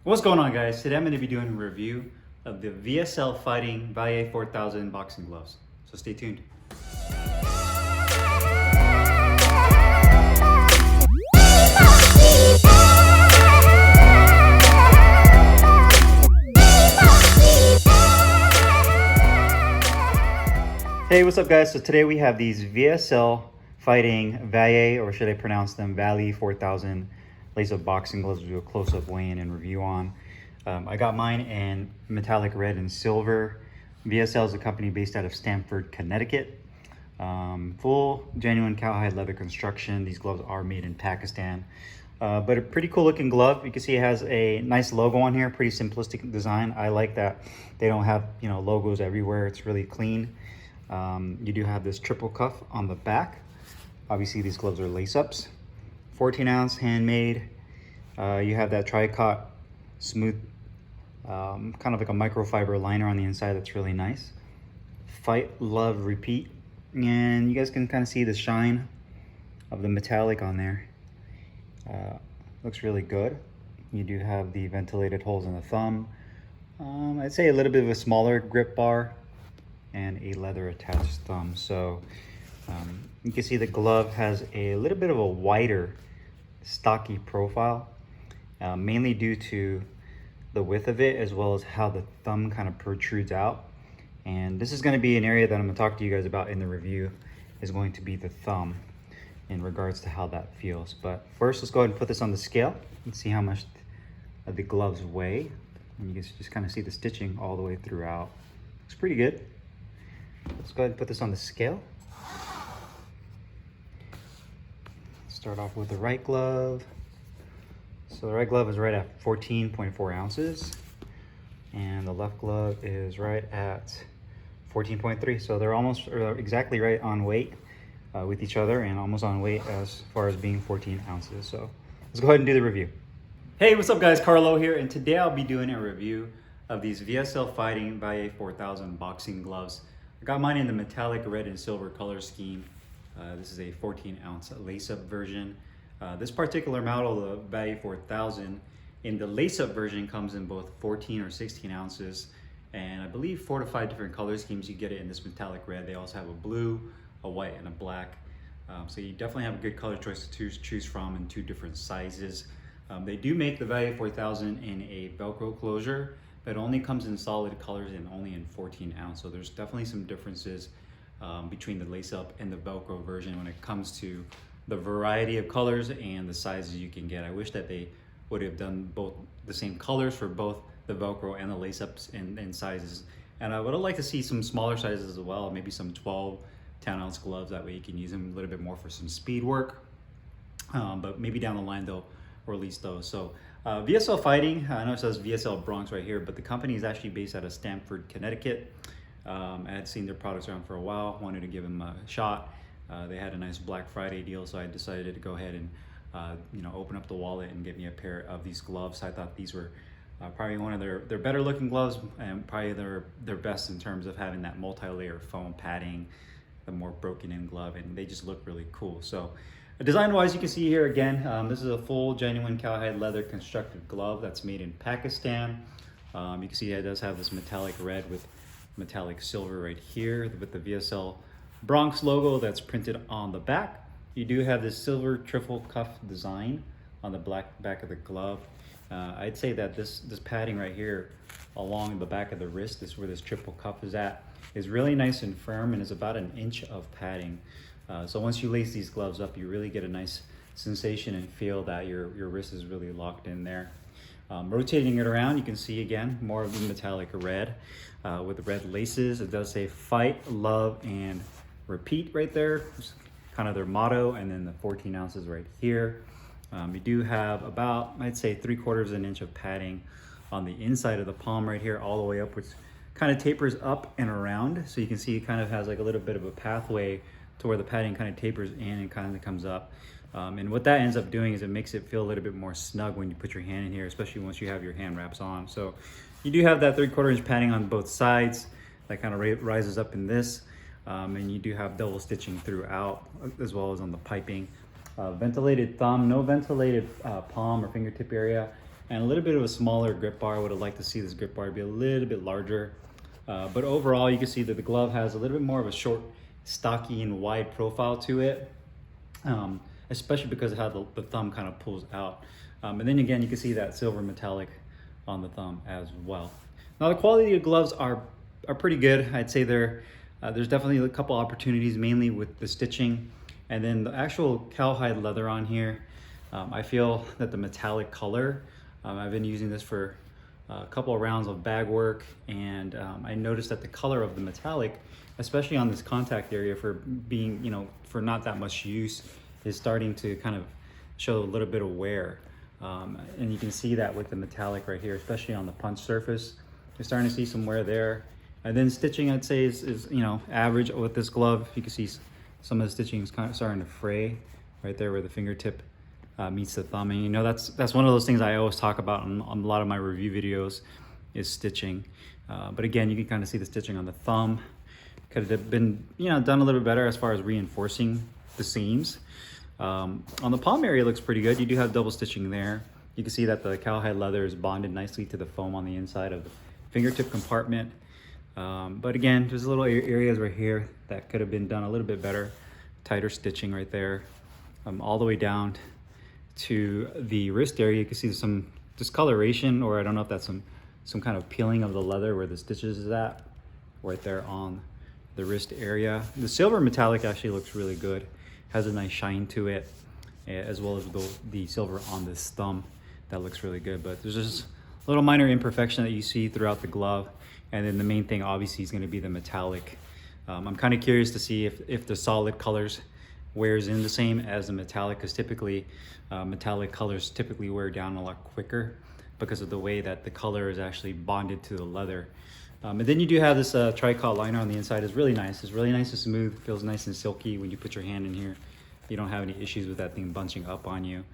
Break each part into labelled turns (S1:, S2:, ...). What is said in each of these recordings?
S1: What's going on, guys? Today I'm going to be doing a review of the VSL Fighting Valle 4000 boxing gloves. So stay tuned. Hey, what's up, guys? So today we have these VSL Fighting Valle, or should I pronounce them Valle 4000 lace-up boxing gloves. We'll do a close-up weigh-in and review on. I got mine in metallic red and silver. VSL is a company based out of Stamford, Connecticut. Full genuine cowhide leather construction. These gloves are made in Pakistan. But a pretty cool looking glove. You can see it has a nice logo on here, pretty simplistic design. I like that they don't have, logos everywhere. It's really clean. You do have this triple cuff on the back. Obviously these gloves are lace-ups. 14 ounce handmade. You have that tricot smooth, kind of like a microfiber liner on the inside that's really nice. Fight, love, repeat. And you guys can kind of see the shine of the metallic on there. Looks really good. You do have the ventilated holes in the thumb. I'd say a little bit of a smaller grip bar and a leather attached thumb. So you can see the glove has a little bit of a wider stocky profile, mainly due to the width of it as well as how the thumb kind of protrudes out. And this is going to be an area that I'm going to talk to you guys about in the review, is going to be the thumb in regards to how that feels. But first, let's go ahead and put this on the scale and see how much the gloves weigh. And you can just kind of see the stitching all the way throughout. Looks pretty good. Let's go ahead and put this on the scale. Start off with the right glove. So the right glove is right at 14.4 ounces. And the left glove is right at 14.3. So they're almost exactly right on weight with each other, and almost on weight as far as being 14 ounces. So let's go ahead and do the review. Hey, what's up, guys? Carlo here, and today I'll be doing a review of these VSL Fighting Valle 4000 boxing gloves. I got mine in the metallic red and silver color scheme. This is a 14 ounce lace-up version. This particular model, the Valle 4000, in the lace-up version comes in both 14 or 16 ounces. And I believe 4 to 5 different color schemes. You get it in this metallic red. They also have a blue, a white, and a black. So you definitely have a good color choice to choose from in 2 different sizes. They do make the Valle 4000 in a Velcro closure, but it only comes in solid colors and only in 14 ounce. So there's definitely some differences between the lace-up and the Velcro version when it comes to the variety of colors and the sizes you can get. I wish that they would have done both the same colors for both the Velcro and the lace-ups and sizes. And I would have liked to see some smaller sizes as well, maybe some 12, 10 ounce gloves. That way you can use them a little bit more for some speed work. But maybe down the line they'll release those. So VSL Fighting, I know it says VSL Bronx right here, but the company is actually based out of Stamford, Connecticut. I had seen their products around for a while, wanted to give them a shot. They had a nice Black Friday deal, so I decided to go ahead and open up the wallet and get me a pair of these gloves. I thought these were probably one of their better looking gloves, and probably their best in terms of having that multi-layer foam padding, the more broken in glove, and they just look really cool. So design wise, you can see here again, this is a full genuine cowhide leather constructed glove that's made in Pakistan. You can see it does have this metallic red with metallic silver right here with the VSL Bronx logo that's printed on the back. You do have this silver triple cuff design on the black back of the glove. I'd say that this padding right here along the back of the wrist, this where this triple cuff is at, is really nice and firm and is about an inch of padding. So once you lace these gloves up, you really get a nice sensation and feel that your wrist is really locked in there. Rotating it around, you can see again more of the metallic red with the red laces. It does say fight, love, and repeat right there. It's kind of their motto, and then the 14 ounces right here. You do have about, I'd say, 3/4 inch of padding on the inside of the palm right here, all the way up, which kind of tapers up and around. So you can see it kind of has like a little bit of a pathway to where the padding kind of tapers in and kind of comes up. And what that ends up doing is it makes it feel a little bit more snug when you put your hand in here, especially once you have your hand wraps on. So you do have that 3/4 inch padding on both sides that kind of rises up in this. And you do have double stitching throughout, as well as on the piping. Ventilated thumb, no ventilated palm or fingertip area. and a little bit of a smaller grip bar. I would have liked to see this grip bar be a little bit larger. But overall, you can see that the glove has a little bit more of a short, stocky, and wide profile to it, especially because of how the thumb kind of pulls out. And then again, you can see that silver metallic on the thumb as well. Now, the quality of gloves are pretty good. I'd say there's definitely a couple opportunities, mainly with the stitching, and then the actual cowhide leather on here. I feel that the metallic color, I've been using this for a couple of rounds of bag work, and I noticed that the color of the metallic, especially on this contact area for being, for not that much use, is starting to kind of show a little bit of wear. And you can see that with the metallic right here, especially on the punch surface. You're starting to see some wear there. And then stitching, I'd say is average with this glove. You can see some of the stitching is kind of starting to fray right there where the fingertip meets the thumb. And that's one of those things I always talk about on a lot of my review videos is stitching. But again, you can kind of see the stitching on the thumb. Could have been done a little bit better as far as reinforcing the seams. On the palm area, it looks pretty good. You do have double stitching there. You can see that the cowhide leather is bonded nicely to the foam on the inside of the fingertip compartment. But again, there's little areas right here that could have been done a little bit better. Tighter stitching right there. All the way down to the wrist area, you can see some discoloration, or I don't know if that's some kind of peeling of the leather where the stitches is at, right there on the wrist area. The silver metallic actually looks really good. Has a nice shine to it, as well as the silver on this thumb. That looks really good, but there's just a little minor imperfection that you see throughout the glove. And then the main thing obviously is going to be the metallic. I'm kind of curious to see if the solid colors wears in the same as the metallic, because typically metallic colors typically wear down a lot quicker because of the way that the color is actually bonded to the leather. And then you do have this tricot liner on the inside. It's really nice. It's really nice and smooth. Feels nice and silky when you put your hand in here. You don't have any issues with that thing bunching up on you.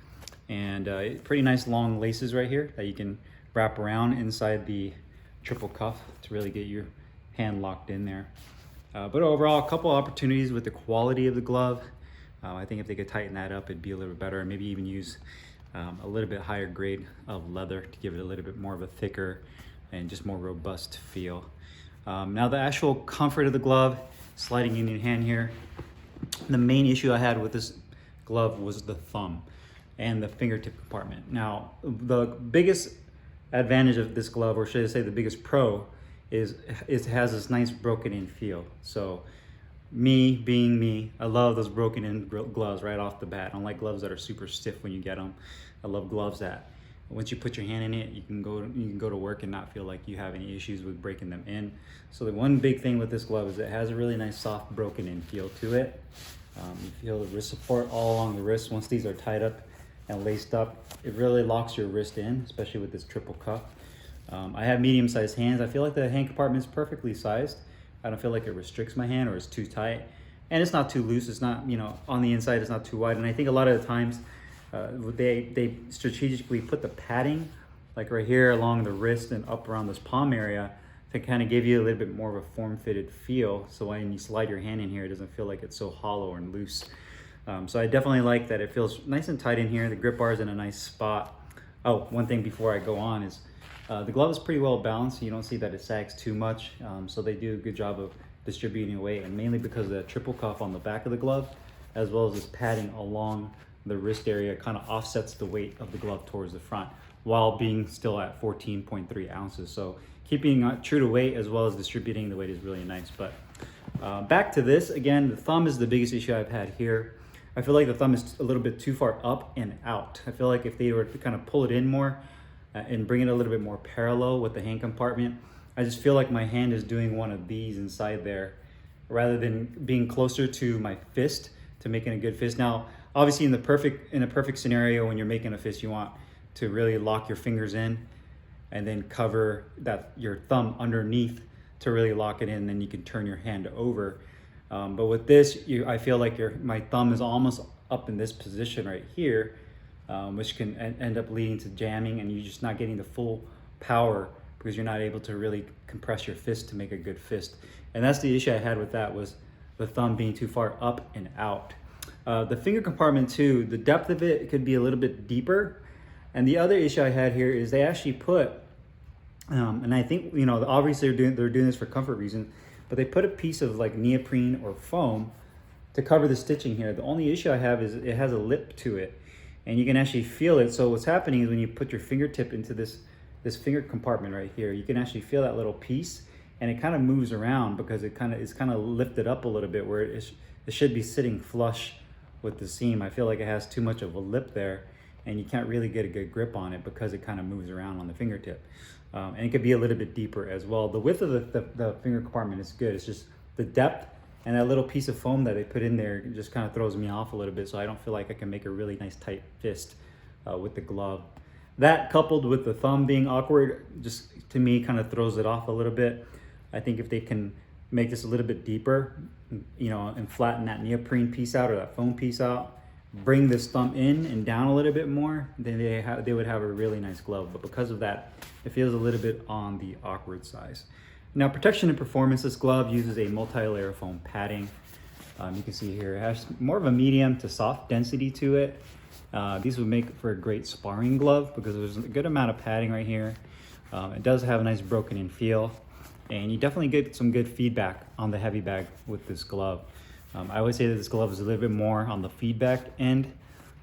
S1: And pretty nice long laces right here that you can wrap around inside the triple cuff to really get your hand locked in there. But overall, a couple opportunities with the quality of the glove. I think if they could tighten that up, it'd be a little bit better, and maybe even use a little bit higher grade of leather to give it a little bit more of a thicker and just more robust feel. Now the actual comfort of the glove, sliding in your hand here, the main issue I had with this glove was the thumb and the fingertip compartment. Now the biggest advantage of this glove, or should I say the biggest pro, is it has this nice broken in feel. So me being me, I love those broken in gloves right off the bat. I don't like gloves that are super stiff when you get them. I love gloves that once you put your hand in it, you can go to work and not feel like you have any issues with breaking them in. So the one big thing with this glove is it has a really nice soft broken in feel to it. You feel the wrist support all along the wrist. Once these are tied up and laced up, it really locks your wrist in, especially with this triple cuff. I have medium-sized hands. I feel like the hand compartment is perfectly sized. I don't feel like it restricts my hand or it's too tight. And it's not too loose. It's not, on the inside, it's not too wide. And I think a lot of the times they strategically put the padding like right here along the wrist and up around this palm area to kind of give you a little bit more of a form-fitted feel. So when you slide your hand in here, it doesn't feel like it's so hollow and loose. So I definitely like that it feels nice and tight in here. The grip bar is in a nice spot. Oh, one thing before I go on is the glove is pretty well balanced. You don't see that it sags too much. So they do a good job of distributing weight, and mainly because of the triple cuff on the back of the glove, as well as this padding along the wrist area, kind of offsets the weight of the glove towards the front while being still at 14.3 ounces. So keeping true to weight as well as distributing the weight is really nice. But back to this, again, the thumb is the biggest issue I've had here. I feel like the thumb is a little bit too far up and out. I feel like if they were to kind of pull it in more and bring it a little bit more parallel with the hand compartment, I just feel like my hand is doing one of these inside there rather than being closer to my fist to making a good fist. Now, obviously in a perfect scenario, when you're making a fist, you want to really lock your fingers in and then cover your thumb underneath to really lock it in, then you can turn your hand over. But with this, I feel like my thumb is almost up in this position right here, which can end up leading to jamming, and you're just not getting the full power because you're not able to really compress your fist to make a good fist. And that's the issue I had with that, was the thumb being too far up and out. The finger compartment too, the depth of it could be a little bit deeper. And the other issue I had here is they actually put, and I think, you know, obviously they're doing this for comfort reasons, but they put a piece of like neoprene or foam to cover the stitching here. The only issue I have is it has a lip to it, and you can actually feel it. So what's happening is when you put your fingertip into this finger compartment right here, you can actually feel that little piece, and it kind of moves around because it's kind of lifted up a little bit where it should be sitting flush with the seam. I feel like it has too much of a lip there, and you can't really get a good grip on it because it kind of moves around on the fingertip. And it could be a little bit deeper as well. The width of the finger compartment is good. It's just the depth and that little piece of foam that they put in there just kind of throws me off a little bit, so I don't feel like I can make a really nice tight fist with the glove. That coupled with the thumb being awkward, just to me kind of throws it off a little bit. I think if they can make this a little bit deeper, you know, and flatten that neoprene piece out or that foam piece out, bring this thumb in and down a little bit more, then they would have a really nice glove. But because of that, it feels a little bit on the awkward size. Now, protection and performance, this glove uses a multi-layer foam padding. You can see here, it has more of a medium to soft density to it. These would make for a great sparring glove because there's a good amount of padding right here. It does have a nice broken in feel, and you definitely get some good feedback on the heavy bag with this glove. I always say that this glove is a little bit more on the feedback end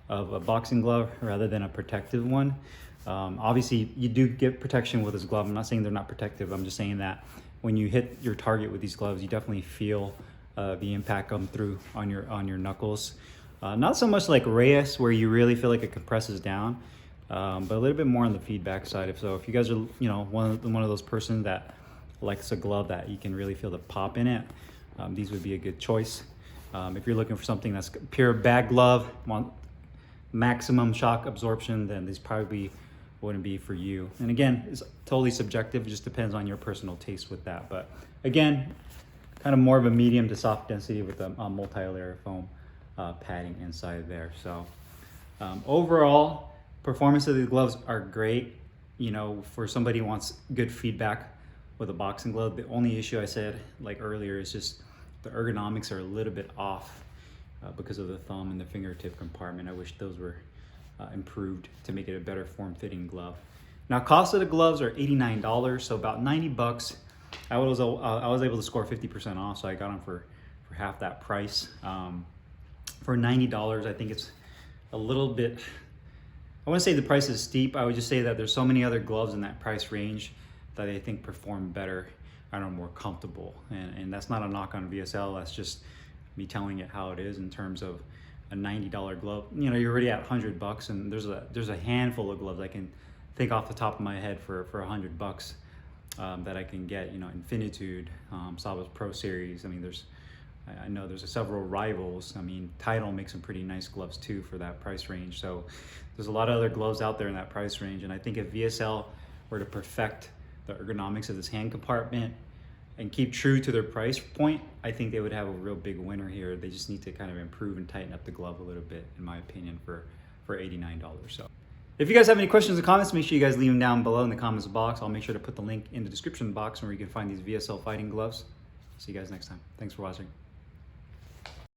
S1: of a boxing glove rather than a protective one. Obviously, you do get protection with this glove. I'm not saying they're not protective. I'm just saying that when you hit your target with these gloves, you definitely feel the impact come through on your knuckles. Not so much like Reyes, where you really feel like it compresses down, but a little bit more on the feedback side. So if you guys are, you know, one of those persons that likes a glove that you can really feel the pop in it, these would be a good choice. If you're looking for something that's pure bag glove, want maximum shock absorption, then these probably wouldn't be for you. And again, it's totally subjective. It just depends on your personal taste with that. But again, kind of more of a medium to soft density with a multi-layer foam padding inside there. So overall, performance of the gloves are great. You know, for somebody who wants good feedback with a boxing glove, the only issue I said like earlier is just the ergonomics are a little bit off because of the thumb and the fingertip compartment. I wish those were improved to make it a better form-fitting glove. Now, cost of the gloves are $89, so about 90 bucks. I was able to score 50% off, so I got them for half that price. For $90, I think it's a little bit, I wouldn't say the price is steep. I would just say that there's so many other gloves in that price range that I think perform better and are more comfortable. And that's not a knock on VSL, that's just me telling it how it is in terms of a $90 glove. You know, you're already at 100 bucks, and there's a handful of gloves I can think off the top of my head for 100 bucks that I can get. You know, Infinitude, Sabas Pro Series. I mean, I know there's several rivals. I mean, Title makes some pretty nice gloves too for that price range. So there's a lot of other gloves out there in that price range, and I think if VSL were to perfect the ergonomics of this hand compartment and keep true to their price point, I think they would have a real big winner here. They just need to kind of improve and tighten up the glove a little bit, in my opinion, for $89. So if you guys have any questions or comments, make sure you guys leave them down below in the comments box. I'll make sure to put the link in the description box where you can find these VSL fighting gloves. See you guys next time. Thanks for watching.